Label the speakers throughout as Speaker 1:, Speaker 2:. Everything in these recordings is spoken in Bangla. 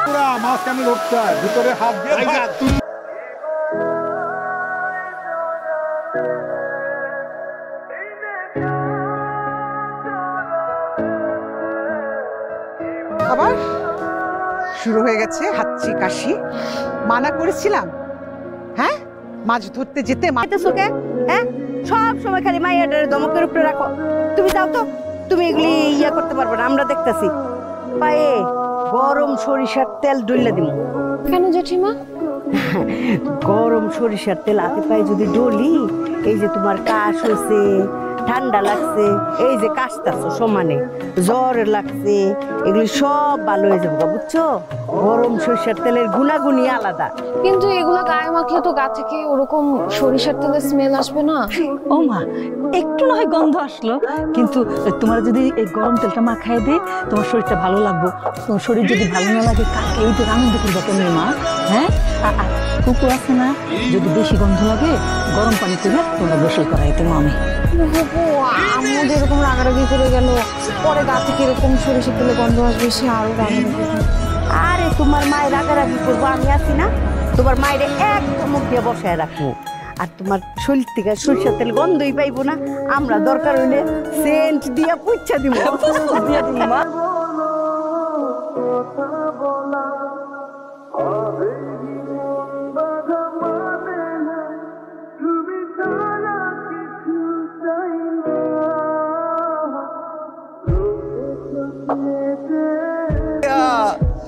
Speaker 1: পুরা মাঝখানে লোকটা ভিতরে হাত দিয়ে
Speaker 2: আবার শুরু হয়ে গেছে হাঁচি কাশি। মানা করেছিলাম, হ্যাঁ মাছ ধরতে যেতে
Speaker 3: মাইতেছোকে, হ্যাঁ সব সময় খালি মাইয়াটারে দমকের উপরে রাখো। তুমি যাও তো, তুমি এগুলি ইয়া করতে পারবে না, আমরা দেখতেছি। পায়ে গরম সরিষার তেল ডইলা দিব।
Speaker 4: কেন জেঠিমা?
Speaker 3: গরম সরিষার তেল হাতে পায়ে যদি ডলি, এই যে তোমার কাশ হয়েছে, ঠান্ডা লাগছে, এই যে কাশতাছো সমানে, জ্বর লাগছে, এগুলি সব ভালো হয়ে যাবে, বুঝছো? গরম সরিষার তেলের গুণাগুণই আলাদা।
Speaker 4: কিন্তু এগুলো গায়ে মাখলে তো গা থেকে ওরকম সরিষার তেলের স্মেল আসবে না?
Speaker 5: ও মা, একটু না হয় গন্ধ আসলো, কিন্তু তোমার যদি এই গরম তেলটা মাখায় দে, তোমার শরীরটা ভালো লাগবে। তোমার শরীর যদি ভালো না লাগে, কাকে এই তো আনন্দ করবো কেমনি মা? হ্যাঁ, কুকুর আছে না, যদি বেশি গন্ধ লাগে গরম পানি করে তোমরা গোসল করাইতে আমি।
Speaker 4: আম্মু যেরকম রাগারাগি করে গেল, পরে গা থেকে এরকম সরিষার তেলে গন্ধ আসবে, সে আরো রাগারাগি।
Speaker 3: আরে তোমার মায়ের রাগারাগি করবো, আমি আছি না? তোমার মায়ের এক ধমক দিয়ে বসায় রাখবো, আর তোমার শরীর থেকে সরিষার তেল গন্ধই পাইবো না। আমরা দরকার হইলে সেন্ট দিয়া পুচ্ছা দিব, দিয়া দিব মা।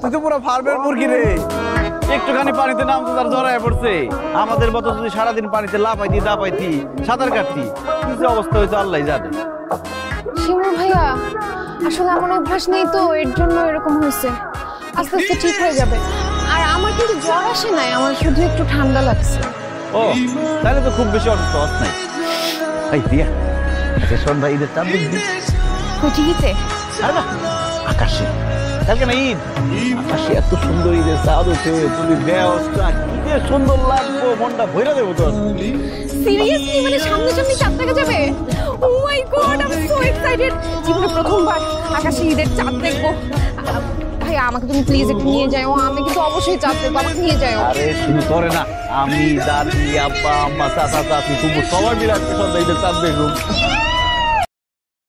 Speaker 6: তুই তো পুরো ফার্মের মুরগি রে, একটুখানি পানিতে নামতো তার জড়ায় পড়ছে। আমাদের মতো যদি সারাদিন পানিতে লাফাইতি দাপাইতি সাঁতার কাটতি, কি যে অবস্থা হয়েছে আল্লাহ জানে।
Speaker 4: শিমুল ভাইয়া, আসলে আমার অভ্যাস নেই তো, এর জন্য এরকম হয়েছে। আস্তে আস্তে ঠিক হয়ে যাবে। আর আমার কিন্তু জ্বর আসে নাই, আমার শুধু একটু ঠান্ডা লাগছে।
Speaker 6: ও তাহলে তো খুব বেশি অসুস্থ হস নাই। এই দিয়া, আচ্ছা শোন ভাই, ঈদের চাঁদ দেখবি?
Speaker 4: কই টিভিতে?
Speaker 6: আরে না, আকাশে। কালকে না ঈদ, আকাশে এত সুন্দর ঈদের চাঁদ ওঠে, তুমি ব্যবস্থা কি যে সুন্দর লাগবো, মনটা ভরে দেবো তোর।
Speaker 4: সিরিয়াসলি, মানে সামনে সামনে চাঁদ দেখা যাবে? Oh my God, I am so excited. জীবনে প্রথমবার আকাশে ঈদের চাঁদ দেখবো। ভাইয়া, আমাকে তুমি প্লিজ একটু নিয়ে যাও, আমি কিন্তু অবশ্যই চাঁদ দেখবো, আমাকে নিয়ে যাও।
Speaker 6: আরে শুধু তোরে না, আমি দাদি আব্বা আম্মা চাচা চাচি খুব সবাই মিলে আজকে সন্ধ্যা ঈদের চাঁদ দেখুন।